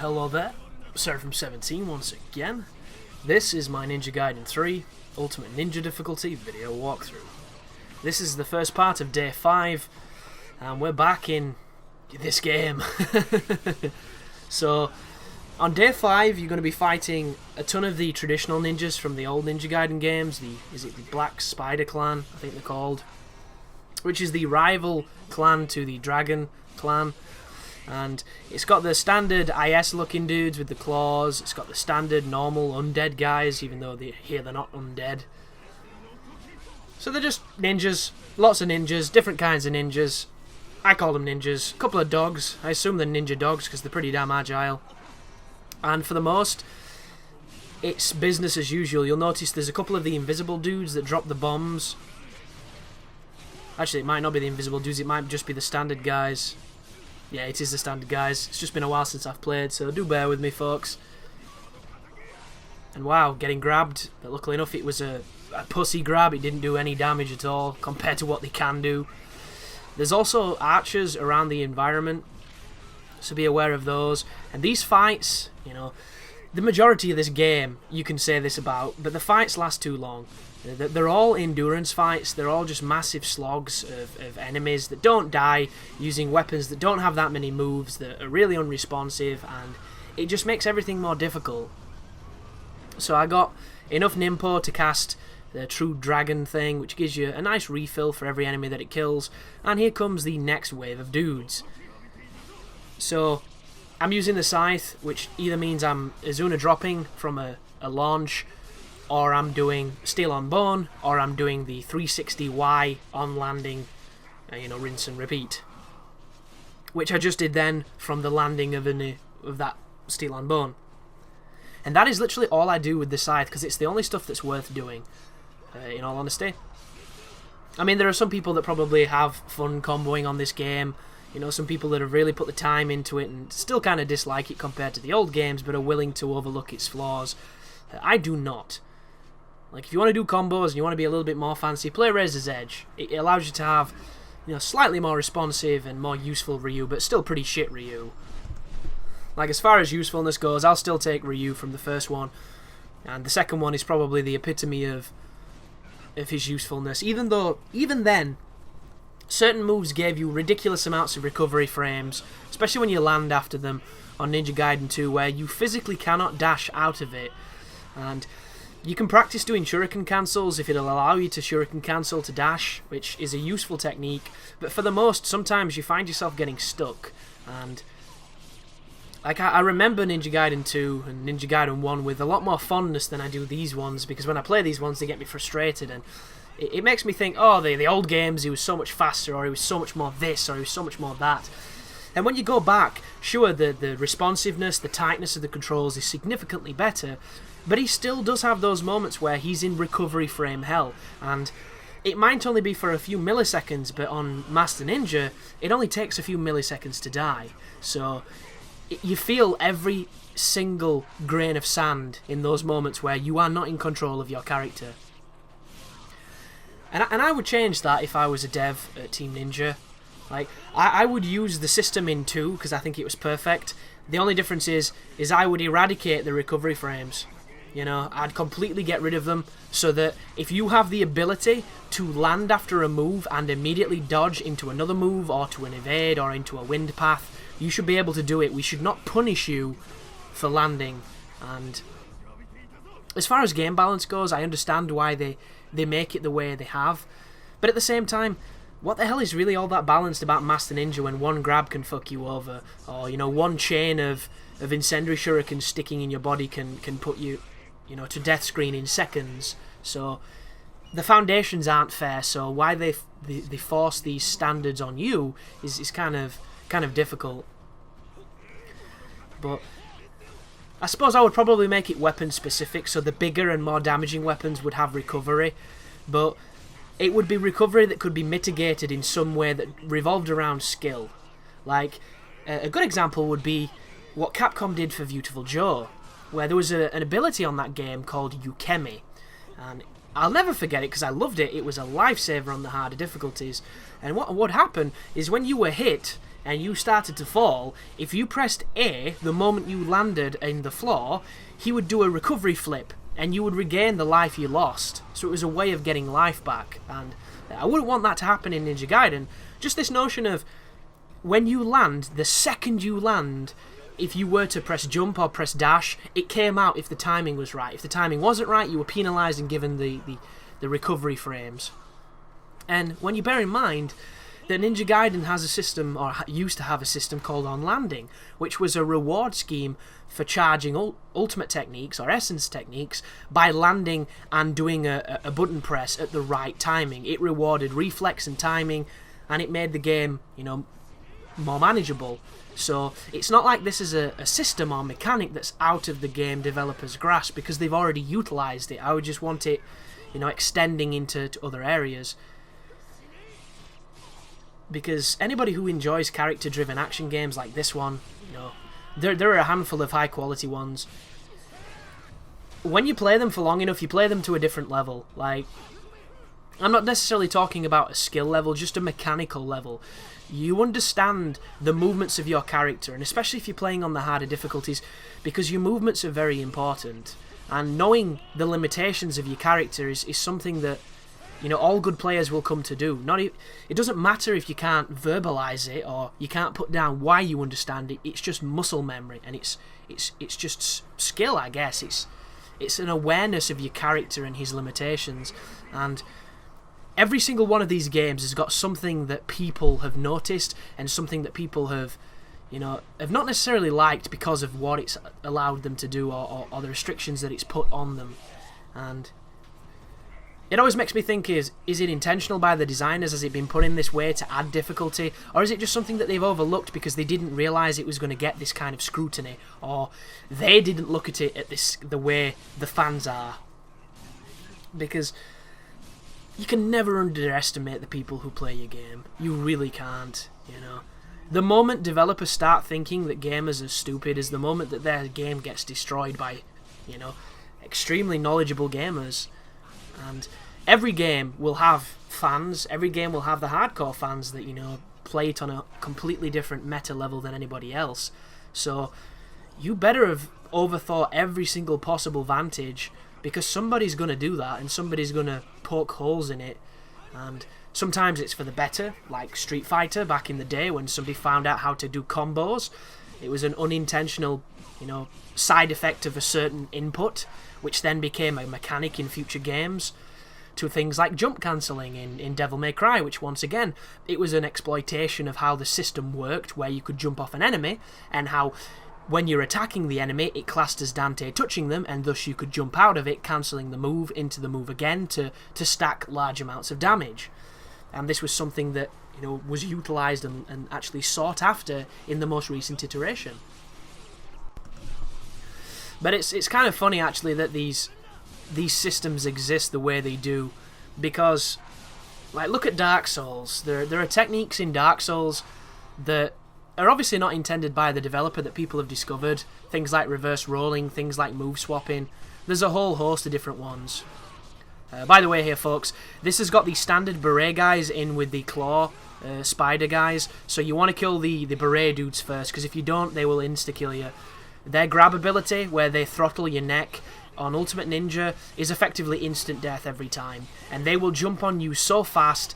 hello there, Seraphim17 once again. This is my Ninja Gaiden 3 Ultimate Ninja difficulty video walkthrough. This is the first part of day 5, and we're back in this game. So, on day 5 you're going to be fighting a ton of the traditional ninjas from the old Ninja Gaiden games. Is it the Black Spider Clan, I think they're called, which is the rival clan to the Dragon Clan. And it's got the standard IS looking dudes with the claws. It's got the standard normal undead guys, even though they're not undead. So they're just ninjas, lots of ninjas, different kinds of ninjas. I call them ninjas. A couple of dogs. I assume they're ninja dogs because they're pretty damn agile. And for the most, it's business as usual. You'll notice there's a couple of the invisible dudes that drop the bombs. Actually, it might not be the invisible dudes, it might just be the standard guys. Yeah, it is the standard guys. It's just been a while since I've played, so do bear with me, folks. And wow, getting grabbed. But luckily enough, it was a pussy grab. It didn't do any damage at all compared to what they can do. There's also archers around the environment, so be aware of those. And these fights, you know, the majority of this game, you can say this about, but the fights last too long. They're all endurance fights. They're all just massive slogs of enemies that don't die, using weapons that don't have that many moves, that are really unresponsive, and it just makes everything more difficult. So I got enough Nimpo to cast the True Dragon thing, which gives you a nice refill for every enemy that it kills, and here comes the next wave of dudes. So I'm using the Scythe, which either means I'm Izuna dropping from a launch, or I'm doing Steel on Bone, or I'm doing the 360Y on landing, rinse and repeat. Which I just did then from the landing of that Steel on Bone. And that is literally all I do with the Scythe, because it's the only stuff that's worth doing, in all honesty. I mean, there are some people that probably have fun comboing on this game. You know, some people that have really put the time into it and still kind of dislike it compared to the old games, but are willing to overlook its flaws. I do not. Like, if you want to do combos and you want to be a little bit more fancy, play Razor's Edge. It allows you to have, slightly more responsive and more useful Ryu, but still pretty shit Ryu. Like, as far as usefulness goes, I'll still take Ryu from the first one, and the second one is probably the epitome of his usefulness. Even then, certain moves gave you ridiculous amounts of recovery frames, especially when you land after them on Ninja Gaiden 2, where you physically cannot dash out of it. And you can practice doing shuriken cancels if it'll allow you to shuriken cancel to dash, which is a useful technique, but for the most, sometimes you find yourself getting stuck. And like, I remember Ninja Gaiden 2 and Ninja Gaiden 1 with a lot more fondness than I do these ones, because when I play these ones they get me frustrated, and it makes me think, oh, the old games, he was so much faster, or he was so much more this, or he was so much more that. And when you go back, sure, the responsiveness, the tightness of the controls is significantly better, but he still does have those moments where he's in recovery frame hell, and it might only be for a few milliseconds, but on Master Ninja, it only takes a few milliseconds to die. So you feel every single grain of sand in those moments where you are not in control of your character. And I would change that if I was a dev at Team Ninja. Like, I would use the system in 2 because I think it was perfect. The only difference is I would eradicate the recovery frames. I'd completely get rid of them, so that if you have the ability to land after a move and immediately dodge into another move, or to an evade, or into a wind path, you should be able to do it. We should not punish you for landing. And as far as game balance goes, I understand why they make it the way they have, but at the same time, what the hell is really all that balanced about Master Ninja when one grab can fuck you over, or one chain of incendiary shurikens sticking in your body can put you to death screen in seconds. So the foundations aren't fair, so why they force these standards on you is kind of difficult. But I suppose I would probably make it weapon specific, so the bigger and more damaging weapons would have recovery, but it would be recovery that could be mitigated in some way that revolved around skill. Like, a good example would be what Capcom did for Beautiful Joe, where there was an ability on that game called Ukemi, and I'll never forget it because I loved it. It was a lifesaver on the harder difficulties, and what would happen is when you were hit and you started to fall, if you pressed A the moment you landed in the floor, he would do a recovery flip, and you would regain the life you lost. So it was a way of getting life back, and I wouldn't want that to happen in Ninja Gaiden. Just this notion of when you land, the second you land, if you were to press jump or press dash, it came out if the timing was right. If the timing wasn't right, you were penalised and given the recovery frames. And when you bear in mind that Ninja Gaiden has a system, or used to have a system called On Landing, which was a reward scheme for charging ultimate techniques or essence techniques by landing and doing a button press at the right timing. It rewarded reflex and timing, and it made the game, you know, more manageable. So it's not like this is a system or mechanic that's out of the game developers' grasp, because they've already utilised it. I would just want it, you know, extending into other areas. Because anybody who enjoys character-driven action games like this one, you know, there are a handful of high-quality ones. When you play them for long enough, you play them to a different level. Like, I'm not necessarily talking about a skill level, just a mechanical level. You understand the movements of your character, and especially if you're playing on the harder difficulties, because your movements are very important. And knowing the limitations of your character is something that, you know, all good players will come to do. It doesn't matter if you can't verbalise it or you can't put down why you understand it. It's just muscle memory, and it's just skill, I guess. It's an awareness of your character and his limitations. And every single one of these games has got something that people have noticed, and something that people have, you know, have not necessarily liked because of what it's allowed them to do, or the restrictions that it's put on them. And it always makes me think, is it intentional by the designers? Has it been put in this way to add difficulty? Or is it just something that they've overlooked because they didn't realise it was going to get this kind of scrutiny? Or they didn't look at it the way the fans are? Because you can never underestimate the people who play your game. You really can't, you know. The moment developers start thinking that gamers are stupid is the moment that their game gets destroyed by, you know, extremely knowledgeable gamers. And every game will have fans, every game will have the hardcore fans that, you know, play it on a completely different meta level than anybody else. So you better have overthought every single possible vantage, because somebody's going to do that, and somebody's going to poke holes in it. And sometimes it's for the better, like Street Fighter back in the day when somebody found out how to do combos. It was an unintentional, you know, side effect of a certain input, which then became a mechanic in future games, to things like jump cancelling in Devil May Cry, which once again, it was an exploitation of how the system worked, where you could jump off an enemy, and how when you're attacking the enemy, it classed as Dante touching them, and thus you could jump out of it, cancelling the move into the move again to stack large amounts of damage. And this was something that, you know, was utilised and actually sought after in the most recent iteration. But it's kind of funny, actually, that these systems exist the way they do, because, like, look at Dark Souls. There are techniques in Dark Souls that are obviously not intended by the developer that people have discovered. Things like reverse rolling, things like move swapping. There's a whole host of different ones. By the way here, folks, this has got the standard beret guys in with the claw spider guys, so you want to kill the beret dudes first, because if you don't, they will insta-kill you. Their grab ability, where they throttle your neck on UltimateNinja, is effectively instant death every time, and they will jump on you so fast.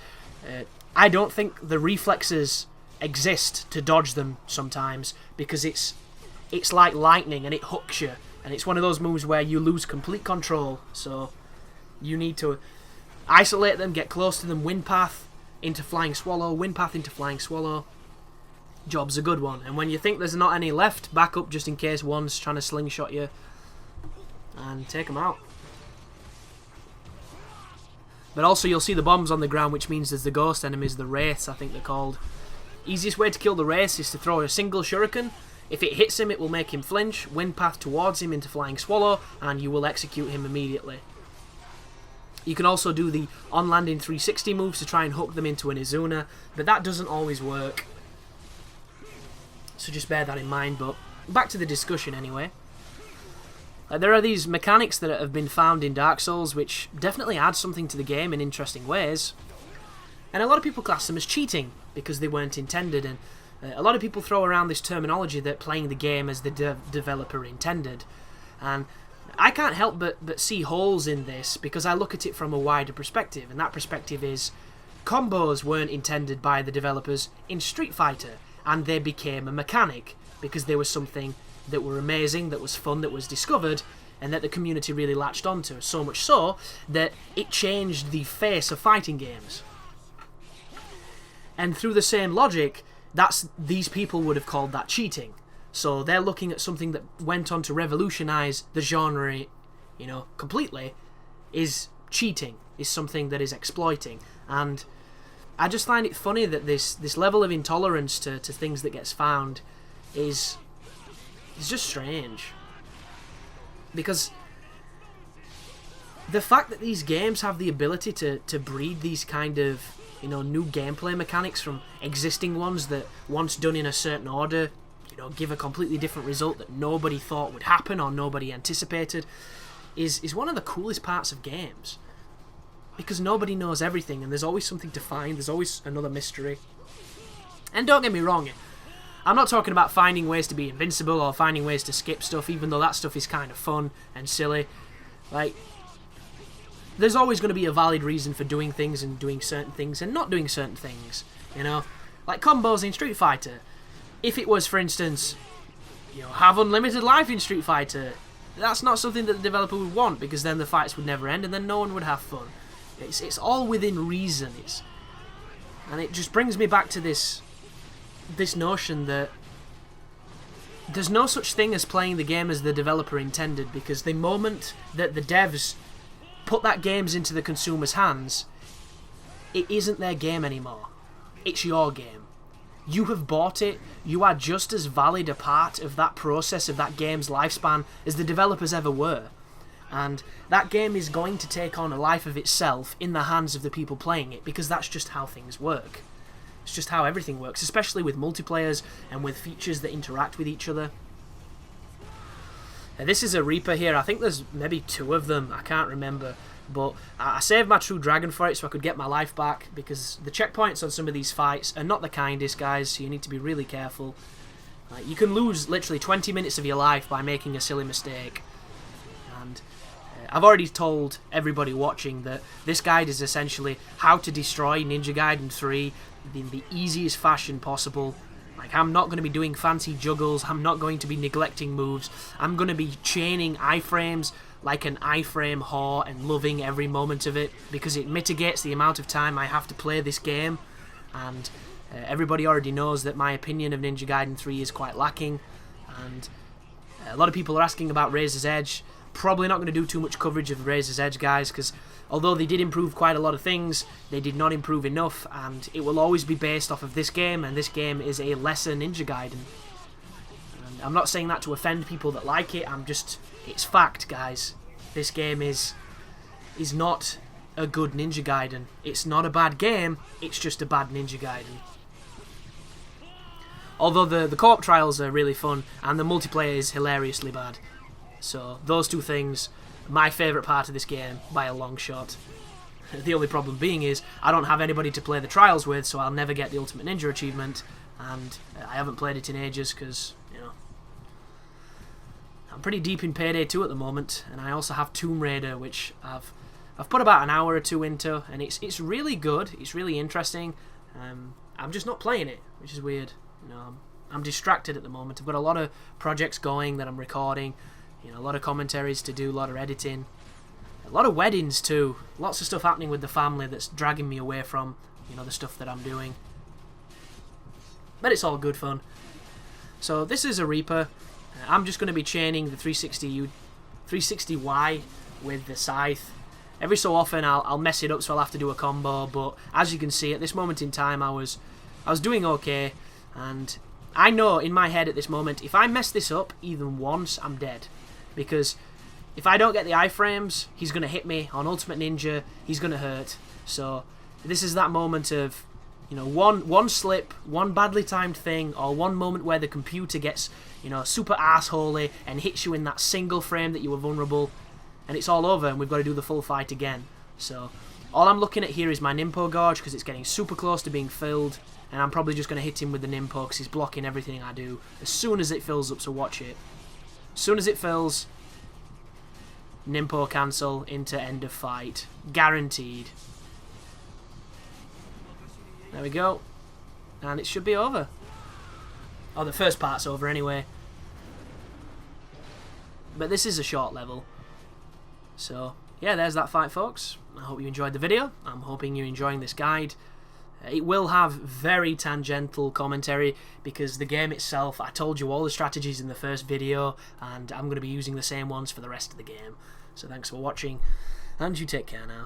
I don't think the reflexes exist to dodge them sometimes, because it's like lightning and it hooks you, and it's one of those moves where you lose complete control. So you need to isolate them, get close to them, wind path into flying swallow, wind path into flying swallow. Job's a good one. And when you think there's not any left, back up just in case one's trying to slingshot you, and take them out. But also you'll see the bombs on the ground, which means there's the ghost enemies, the wraiths I think they're called. Easiest way to kill the wraiths is to throw a single shuriken. If it hits him, it will make him flinch, wind path towards him into flying swallow, and you will execute him immediately. You can also do the on-landing 360 moves to try and hook them into an Izuna, but that doesn't always work. So just bear that in mind. But back to the discussion anyway. There are these mechanics that have been found in Dark Souls which definitely add something to the game in interesting ways. And a lot of people class them as cheating because they weren't intended. And A lot of people throw around this terminology that playing the game as the developer intended, and I can't help but see holes in this because I look at it from a wider perspective, and that perspective is combos weren't intended by the developers in Street Fighter, and they became a mechanic because there was something that were amazing, that was fun, that was discovered, and that the community really latched onto, so much so that it changed the face of fighting games. And through the same logic, these people would have called that cheating. So they're looking at something that went on to revolutionize the genre, you know, completely, is cheating, is something that is exploiting. And I just find it funny that this level of intolerance to things that gets found is just strange. Because the fact that these games have the ability to breed these kind of, you know, new gameplay mechanics from existing ones that, once done in a certain order, you know, give a completely different result that nobody thought would happen or nobody anticipated, is one of the coolest parts of games. Because nobody knows everything, and there's always something to find, there's always another mystery. And don't get me wrong, I'm not talking about finding ways to be invincible or finding ways to skip stuff, even though that stuff is kind of fun and silly. Like, there's always going to be a valid reason for doing things and doing certain things and not doing certain things, you know? Like combos in Street Fighter. If it was, for instance, you know, have unlimited life in Street Fighter, that's not something that the developer would want, because then the fights would never end and then no one would have fun. It's all within reason. And it just brings me back to this notion that there's no such thing as playing the game as the developer intended, because the moment that the devs put that games into the consumer's hands, it isn't their game anymore. It's your game. You have bought it. You are just as valid a part of that process of that game's lifespan as the developers ever were. And that game is going to take on a life of itself in the hands of the people playing it, because that's just how things work. It's just how everything works, especially with multiplayers and with features that interact with each other. Now, this is a Reaper here. I think there's maybe 2 of them. I can't remember. But I saved my True Dragon for it so I could get my life back, because the checkpoints on some of these fights are not the kindest, guys, so you need to be really careful. You can lose literally 20 minutes of your life by making a silly mistake. And I've already told everybody watching that this guide is essentially how to destroy Ninja Gaiden 3 in the easiest fashion possible. Like, I'm not going to be doing fancy juggles, I'm not going to be neglecting moves, I'm going to be chaining iframes like an iframe whore and loving every moment of it, because it mitigates the amount of time I have to play this game. And everybody already knows that my opinion of Ninja Gaiden 3 is quite lacking, and a lot of people are asking about Razor's Edge. Probably not going to do too much coverage of Razor's Edge, guys, because although they did improve quite a lot of things, they did not improve enough, and it will always be based off of this game, and this game is a lesser Ninja Gaiden. And I'm not saying that to offend people that like it, it's fact, guys. This game is not a good Ninja Gaiden. It's not a bad game, it's just a bad Ninja Gaiden. Although the co-op trials are really fun, and the multiplayer is hilariously bad. So those 2 things, my favourite part of this game by a long shot. The only problem being is I don't have anybody to play the trials with, so I'll never get the UltimateNinja achievement, and I haven't played it in ages because, you know, I'm pretty deep in Payday 2 at the moment, and I also have Tomb Raider, which I've put about an hour or 2 into, and it's really good, it's really interesting. I'm just not playing it, which is weird. You know, I'm distracted at the moment. I've got a lot of projects going that I'm recording. You know, a lot of commentaries to do, a lot of editing, a lot of weddings too. Lots of stuff happening with the family that's dragging me away from, you know, the stuff that I'm doing. But it's all good fun. So this is a Reaper. I'm just going to be chaining the 360Y with the Scythe. Every so often I'll mess it up, so I'll have to do a combo. But as you can see, at this moment in time, I was doing okay, and I know in my head at this moment, if I mess this up even once, I'm dead. Because if I don't get the iframes, he's going to hit me on UltimateNinja, he's going to hurt. So this is that moment of, you know, one slip, one badly timed thing, or one moment where the computer gets, you know, super assholey and hits you in that single frame that you were vulnerable, and it's all over and we've got to do the full fight again. So all I'm looking at here is my Nimpo Gorge, because it's getting super close to being filled. and I'm probably just going to hit him with the Ninpo because he's blocking everything I do as soon as it fills up, so watch it. As soon as it fills, Ninpo cancel into end of fight. Guaranteed. There we go. And it should be over. Oh, the first part's over anyway. But this is a short level. So, yeah, there's that fight, folks. I hope you enjoyed the video. I'm hoping you're enjoying this guide. It will have very tangential commentary because the game itself, I told you all the strategies in the first video, and I'm going to be using the same ones for the rest of the game. So thanks for watching, and you take care now.